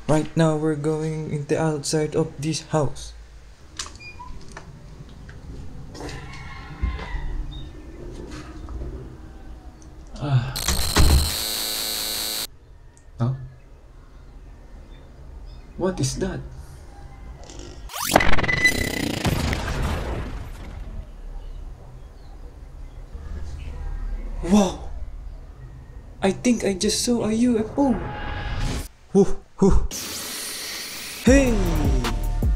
Right now we're going in the outside of this house. Huh? What is that? Wow! I think I just saw a UFO. Whoo, whoo. Hey!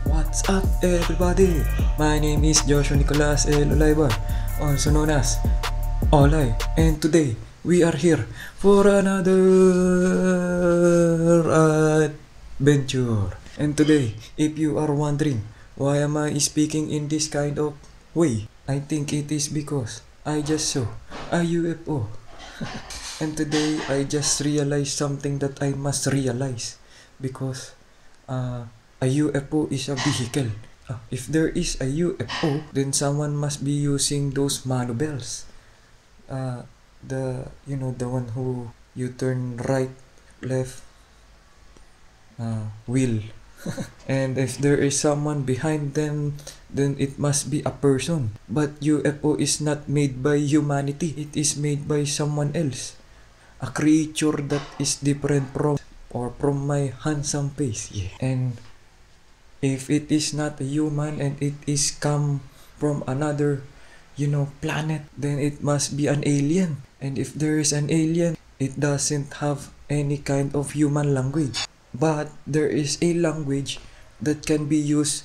What's up everybody? My name is Joshua Nicolas El Olaybar, also known as Olay, and today we are here for another adventure. And today, if you are wondering why am I speaking in this kind of way, I think it is because I just saw a UFO. And today I just realized something that I must realize because a UFO is a vehicle. If there is a UFO, then someone must be using those manubels. The one who you turn right, left, wheel. And if there is someone behind them, then it must be a person. But UFO is not made by humanity. It is made by someone else. A creature that is different from my handsome face. Yeah. And if it is not a human and it is come from another, planet, then it must be an alien. And if there is an alien, it doesn't have any kind of human language. But there is a language that can be used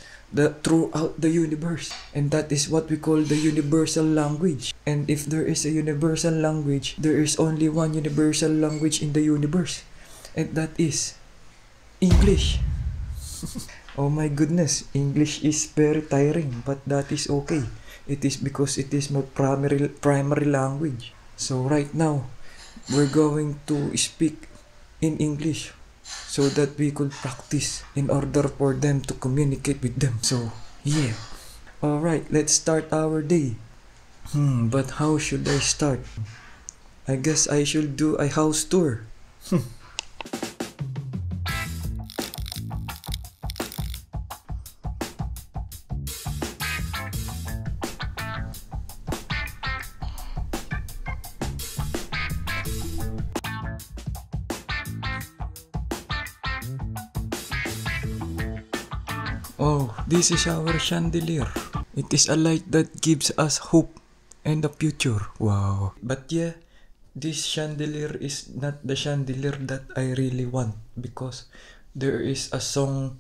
throughout the universe. And that is what we call the universal language. And if there is a universal language, there is only one universal language in the universe. And that is English. Oh my goodness, English is very tiring, but that is okay. It is because it is my primary language. So right now, we're going to speak in English so that we could practice in order for them to communicate with them. So yeah. Alright, let's start our day. But how should I start? I guess I should do a house tour. Oh, this is our chandelier. It is a light that gives us hope and the future. Wow. But yeah, this chandelier is not the chandelier that I really want because there is a song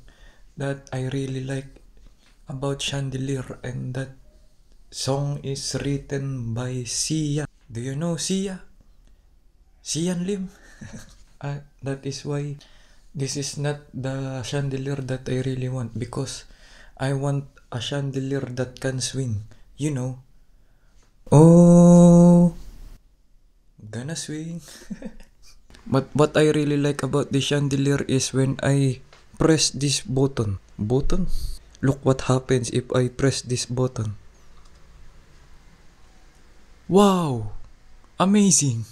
that I really like about chandelier, and that song is written by Sia. Do you know Sia? Sian Lim? That is why this is not the chandelier that I really want, because I want a chandelier that can swing. You know. Oh, gonna swing. But what I really like about the chandelier is when I press this button. Button? Look what happens if I press this button. Wow! Amazing!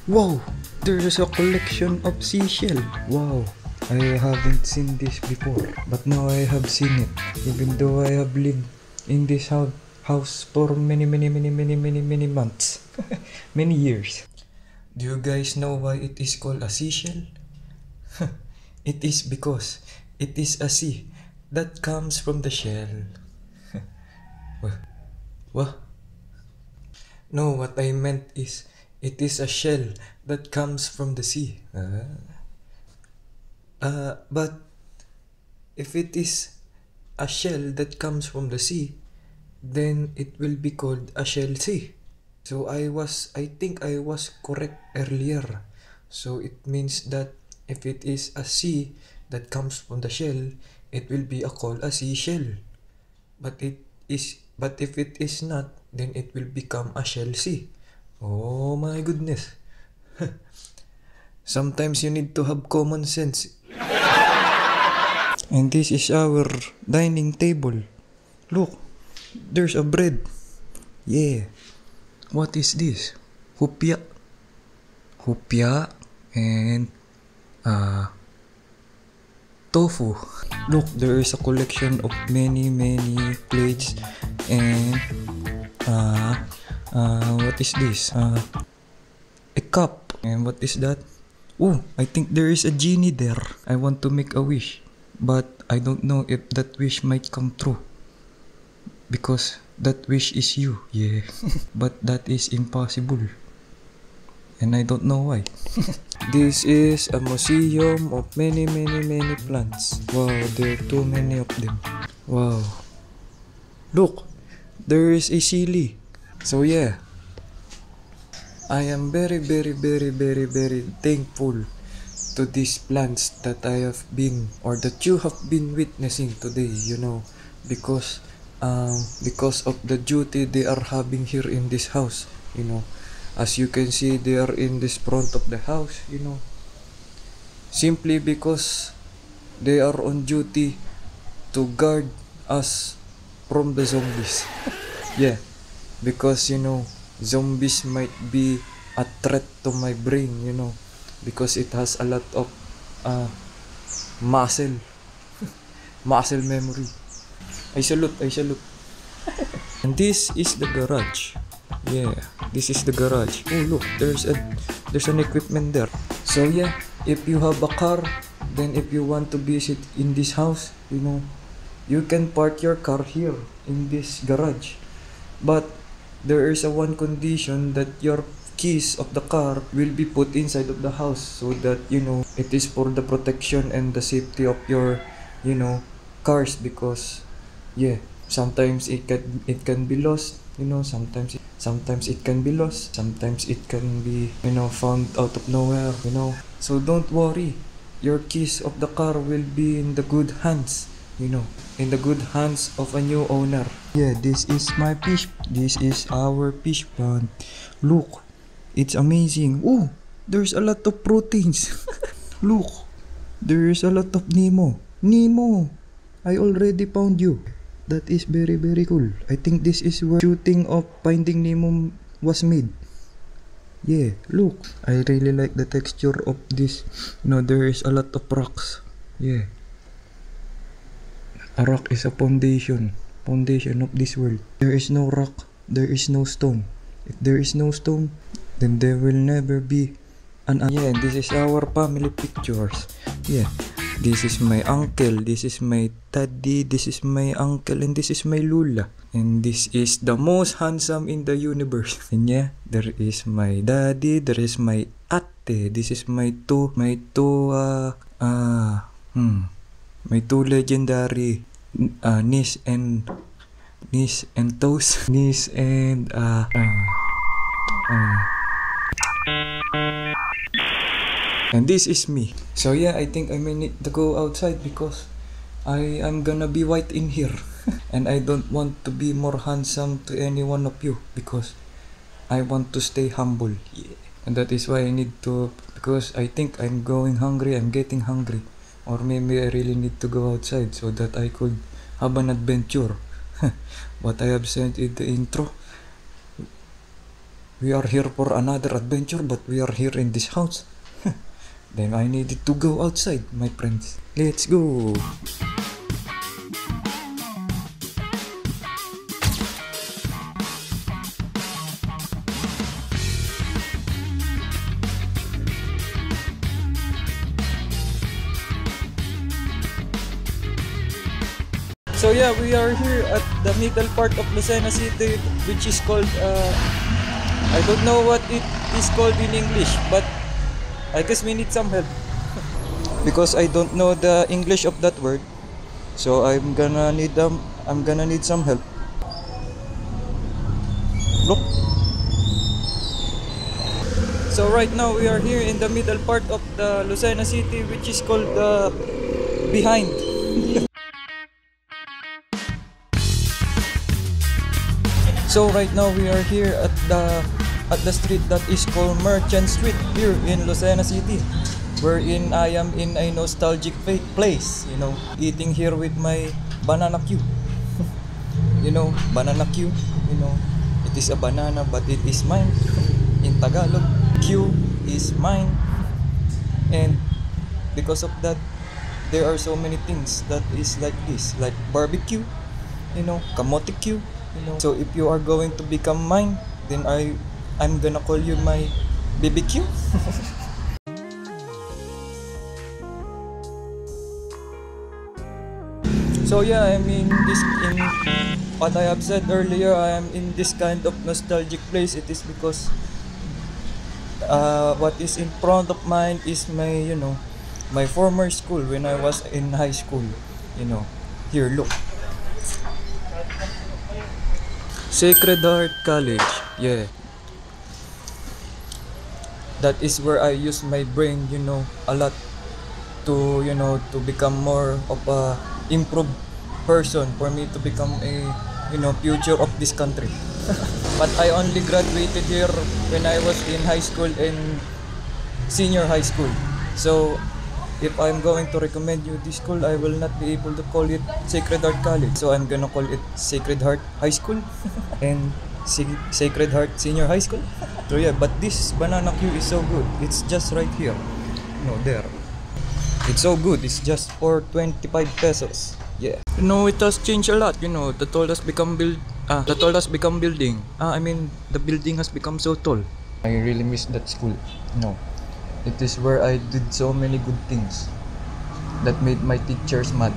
Wow! There's a collection of seashell. Wow! I haven't seen this before, but now I have seen it. Even though I have lived in this house for many months. Many years. Do you guys know why it is called a seashell? It is because it is a sea that comes from the shell. What? No, what I meant is it is a shell that comes from the sea. But if it is a shell that comes from the sea, then it will be called a shell sea. So I think I was correct earlier. So it means that if it is a sea that comes from the shell, it will be called a seashell. But if it is not, then it will become a shell sea. Oh my goodness. Sometimes you need to have common sense. And this is our dining table. Look, there's a bread. Yeah. What is this? Hupya. Hupya? and tofu. Look, there is a collection of many plates and what is this? A cup. And what is that? Oh, I think there is a genie there. I want to make a wish, but I don't know if that wish might come true because that wish is you. Yeah. But that is impossible. And I don't know why. This is a museum of many plants. Wow, there are too many of them. Wow. Look, there is a silly. So yeah, I am very thankful to these plants that I have been or that you have been witnessing today, you know, because of the duty they are having here in this house, you know. As you can see, they are in this front of the house, you know, simply because they are on duty to guard us from the zombies. Yeah, because you know, zombies might be a threat to my brain, you know, because it has a lot of muscle memory. I salute. And this is the garage. Yeah, this is the garage. Oh look, there's an equipment there. So yeah, if you have a car, then if you want to visit in this house, you know, you can park your car here in this garage. But there is a one condition, that your keys of the car will be put inside of the house, so that, you know, it is for the protection and the safety of your, you know, cars, because yeah, sometimes it can be lost, you know, sometimes it can be lost, sometimes it can be, you know, found out of nowhere, you know. So don't worry, your keys of the car will be in the good hands, you know, in the good hands of a new owner. Yeah, this is our fish pond. Look, it's amazing. Oh, there's a lot of proteins. Look, there is a lot of Nemo, I already found you. That is very cool. I think this is where shooting of Finding Nemo was made. Yeah, look, I really like the texture of this. You know, there is a lot of rocks. Yeah, a rock is a foundation of this world. There is no rock, there is no stone. If there is no stone, then there will never be an. Yeah, this is our family pictures. Yeah, this is my uncle, this is my daddy, this is my uncle, and this is my lula. And this is the most handsome in the universe. And yeah, there is my daddy, there is my ate, this is my two legendary niece and toes. Niece and and this is me. So yeah, I think I may need to go outside because I am gonna be white in here. And I don't want to be more handsome to any one of you, because I want to stay humble. Yeah. And that is why I need to, because I think I'm getting hungry. Or maybe I really need to go outside so that I could have an adventure. What I have said in the intro, we are here for another adventure, but we are here in this house. Then I needed to go outside, my friends. Let's go! So yeah, we are here at the middle part of Lucena City, which is called, I don't know what it is called in English, but I guess we need some help. Because I don't know the English of that word. So I'm gonna need some help. Look. So right now we are here in the middle part of the Lucena City, which is called Behind. So right now we are here at the street that is called Merchant Street here in Lucena City, wherein I am in a nostalgic place, you know, eating here with my banana Q. You know, banana Q, you know, it is a banana but it is mine in Tagalog. Q is mine. And because of that, there are so many things that is like this, like barbecue, kamote Q, So if you are going to become mine, then I'm gonna call you my BBQ. So yeah, I mean this in what I have said earlier, I am in this kind of nostalgic place. It is because what is in front of mine is my former school when I was in high school. Here look, Sacred Heart College. Yeah, that is where I use my brain, a lot to to become more of a improved person for me to become a future of this country. But I only graduated here when I was in high school and senior high school. So if I'm going to recommend you this school, I will not be able to call it Sacred Heart College. So I'm gonna call it Sacred Heart High School and Sacred Heart Senior High School. So yeah, but this banana queue is so good. It's just right here. There. It's so good. It's just for 25 pesos. Yeah. It has changed a lot. The tall has become building. I mean, the building has become so tall. I really miss that school. It is where I did so many good things that made my teachers mad.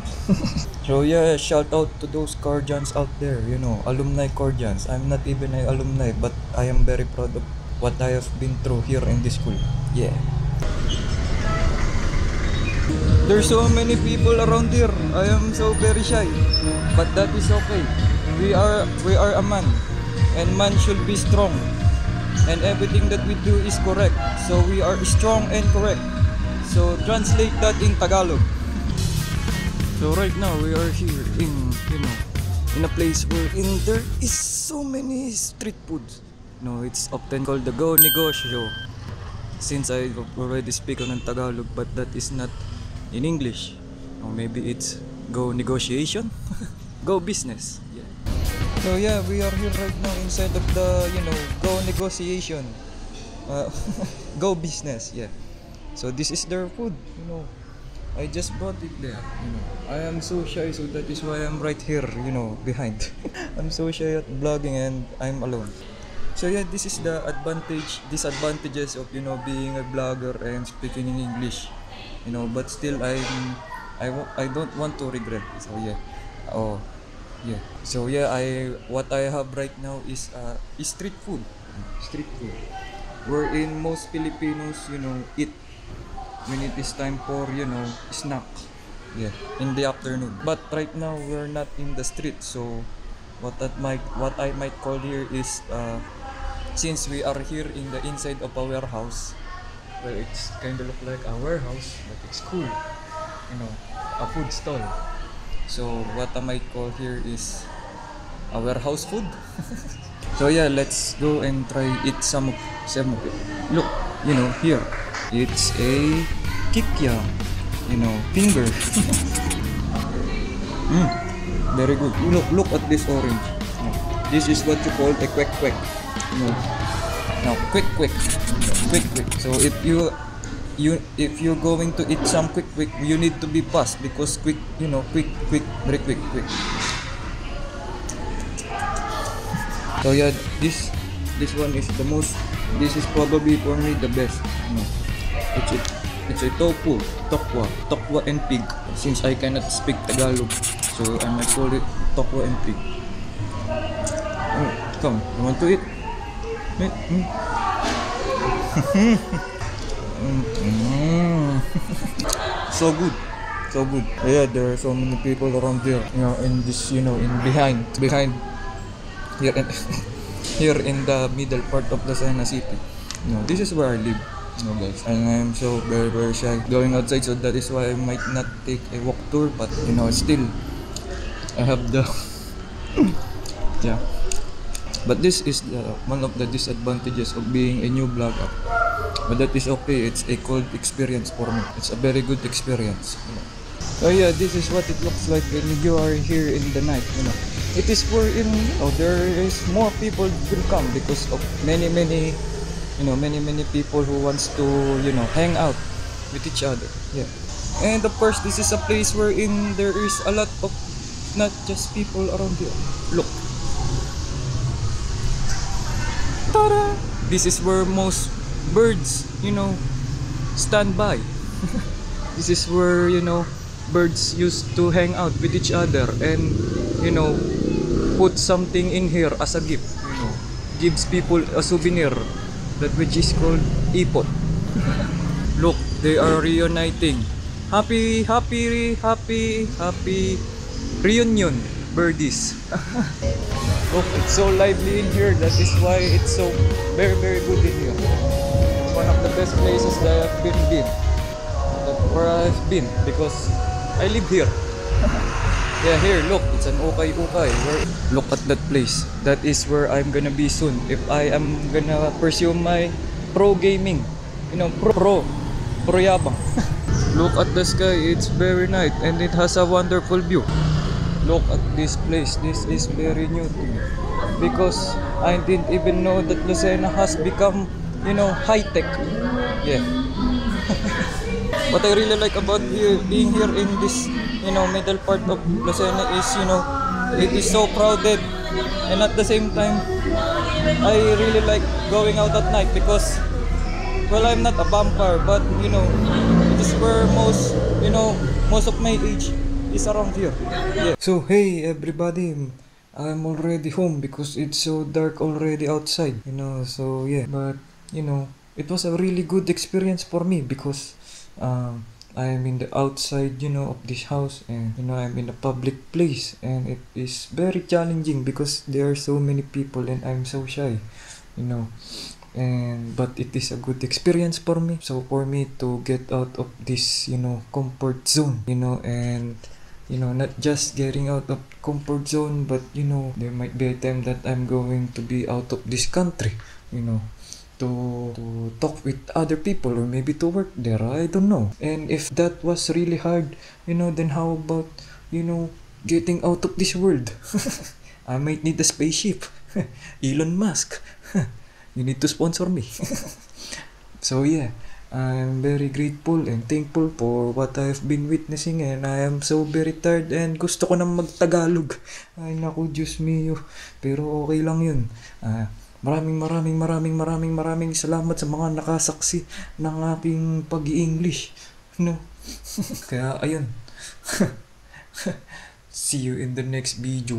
So yeah, shout out to those Cordians out there. Alumni Cordians. I'm not even an alumni, but I am very proud of what I have been through here in this school. Yeah. There's so many people around here. I am so very shy, but that is okay. We are a man, and man should be strong, and everything that we do is correct. So we are strong and correct. So translate that in Tagalog. So right now we are here in a place where there is so many street foods. It's often called the Go Negosyo. Since I already speak on Tagalog, but that is not in English, or maybe it's go negotiation. Go business. Yeah. So yeah, we are here right now inside of the go negotiation, go business. Yeah. So this is their food. I just brought it there. I am so shy, so that is why I'm right here, behind. I'm so shy at vlogging and I'm alone. So yeah, this is the disadvantages of being a vlogger and speaking in English. But still I don't want to regret. So yeah. Oh yeah. So yeah, what I have right now is street food. Street food. Wherein most Filipinos, eat when it is time for, snack. Yeah, in the afternoon. But right now we're not in the street, so what I might call here is since we are here in the inside of a warehouse. Well, it's kind of look like a warehouse, but it's cool. A food stall. So what I might call here is a warehouse food. So yeah, let's go and try eat some of it. Look, here it's a kikiam, finger. Very good. Look at this orange. This is what you call a kwek kwek. Now quick. So if you're going to eat some quick, you need to be fast because quick, very quick. So yeah, this one is the most. This is probably for me the best. It's a tofu, tokwa and pig. Since I cannot speak Tagalog, so I might call it tokwa and pig. Come, you want to eat? So good. Yeah, there are so many people around here. In this, in behind here, here in the middle part of the Sana City. This is where I live. Guys, and I am so very very shy going outside, so that is why I might not take a walk tour. But still, I have the yeah. But this is one of the disadvantages of being a new vlogger. But that is okay. It's a cold experience for me. It's a very good experience. So yeah, this is what it looks like when you are here in the night. It is for there is more people will come because of many people who wants to hang out with each other. Yeah. And of course, this is a place wherein there is a lot of not just people around here. Look. Tada! This is where most birds, stand by. This is where, birds used to hang out with each other and, put something in here as a gift. Gives people a souvenir, that which is called ipot. Look, they are reuniting. Happy reunion, birdies. Look, it's so lively in here. That is why it's so very good in here. It's one of the best places that I've been. Where I've been because I live here. Yeah, here, look, it's an ukay-ukay. Look at that place. That is where I'm gonna be soon if I am gonna pursue my pro gaming. Pro yabang. Look at the sky, it's very nice and it has a wonderful view. Look at this place. This is very new to me because I didn't even know that Lucena has become, high-tech. Yeah. What I really like about being here in this, middle part of Lucena is, it is so crowded, and at the same time, I really like going out at night because, well, I'm not a vampire, but it is where most of my age is around here. Yeah. So hey everybody, I'm already home because it's so dark already outside. So yeah, but it was a really good experience for me because I am in the outside, of this house, and I'm in a public place, and it is very challenging because there are so many people and I'm so shy, and but it is a good experience for me. So for me to get out of this, comfort zone, and not just getting out of comfort zone, but there might be a time that I'm going to be out of this country, to talk with other people or maybe to work there. I don't know. And if that was really hard, then how about, getting out of this world? I might need a spaceship. Elon Musk. You need to sponsor me. So yeah, I'm very grateful and thankful for what I've been witnessing, and I am so very tired and gusto ko nang mag-Tagalog. Ay naku, Diyos mio. Pero okay lang yun. Maraming salamat sa mga nakasaksi ng aking pag-i-English. Kaya ayun. See you in the next video.